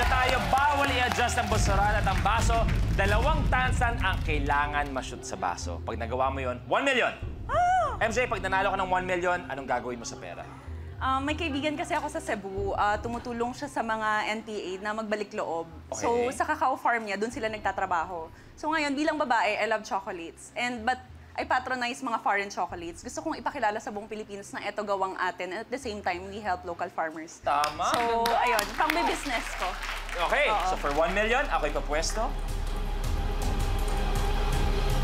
na tayo. Bawal i-adjust ang busuran at ang baso. 2 tansan ang kailangan ma-shoot sa baso. Pag nagawa mo yon, 1 million. MJ, pag nanalo ka ng 1 million, anong gagawin mo sa pera? May kaibigan kasi ako sa Cebu. Tumutulong siya sa mga NPA na magbalik loob. Okay. So, sa cacao farm niya, doon sila nagtatrabaho. So ngayon, bilang babae, I love chocolates. But I patronize mga foreign chocolates. Gusto kong ipakilala sa buong Pilipinas na eto gawang atin. And at the same time, we help local farmers. Tama. So, ayun, pang-business ko. Okay, so for 1 million, ako'y papwesto.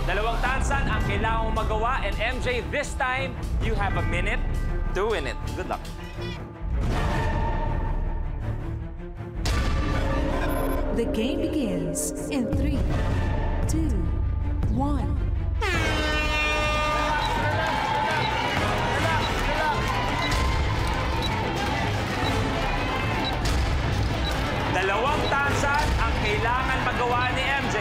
2 tansan ang kailangan mong magawa. And MJ, this time, you have a minute to win it. Good luck. The game begins in 3, 2, 1. Dalawang tansan ang kailangan magawa ni MJ.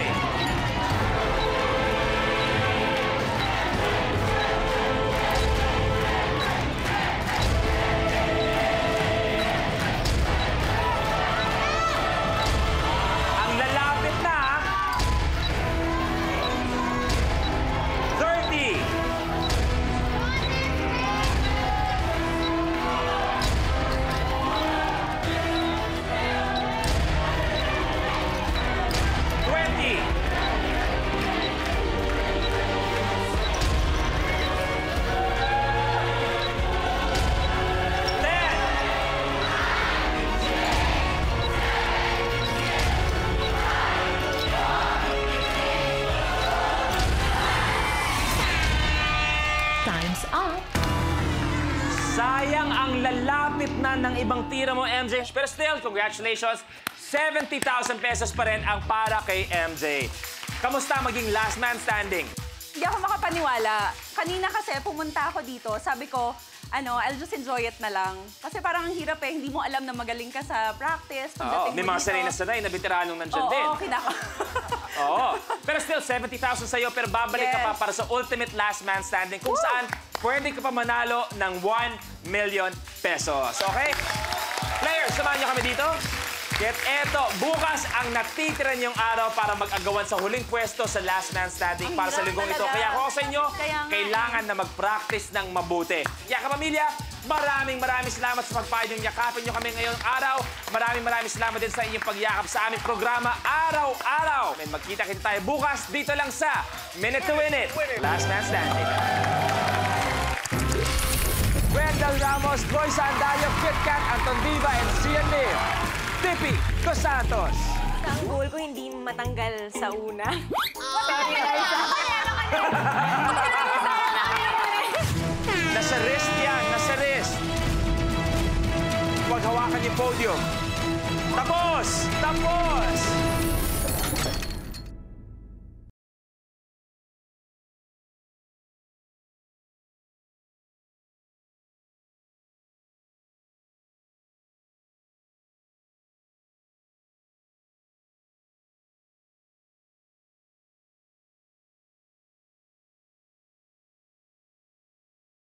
Ang lalapit na. 30. 20. 10. 'Time's up. Sayang ang lalapit na ng ibang tira mo, MJ. Pero still, congratulations. 70,000 pesos pa rin ang para kay MJ. Kamusta maging last man standing? Hindi ako makapaniwala. Kanina kasi pumunta ako dito, sabi ko, I'll just enjoy it na lang. Kasi parang ang hirap eh, hindi mo alam na magaling ka sa practice. Pagdating May mo mga dito. sanay na sanay na veteranong nandyan din. Oo, kinaka. Oo. Pero still, 70,000 sa'yo, pero babalik ka pa Yes. para sa ultimate last man standing kung saan pwede ka pa manalo ng 1 million pesos. Okay? Players, samahan niyo kami dito. At eto, bukas ang natitira niyong araw para mag-agawan sa huling pwesto sa last man standing Ang para sa hirap linggong ito. talaga. Kaya ako sa inyo, Kaya nga. kailangan na mag-practice ng mabuti. Kaya kapamilya, maraming salamat sa pagpahid yung yakapin niyo kami ngayong araw. Maraming salamat din sa inyong pagyakap sa aming programa araw-araw. May magkita-kita tayo bukas dito lang sa Minute to Win It. Last man standing. Wendell Ramos, Boy Sandayo, Kit Kat, Anton Diva, and Cian Lim. Tipi Dos Santos. Ang goal ko hindi matanggal sa una. Nasa wrist yan, nasa wrist. Huwag hawakan yung podium. Tapos!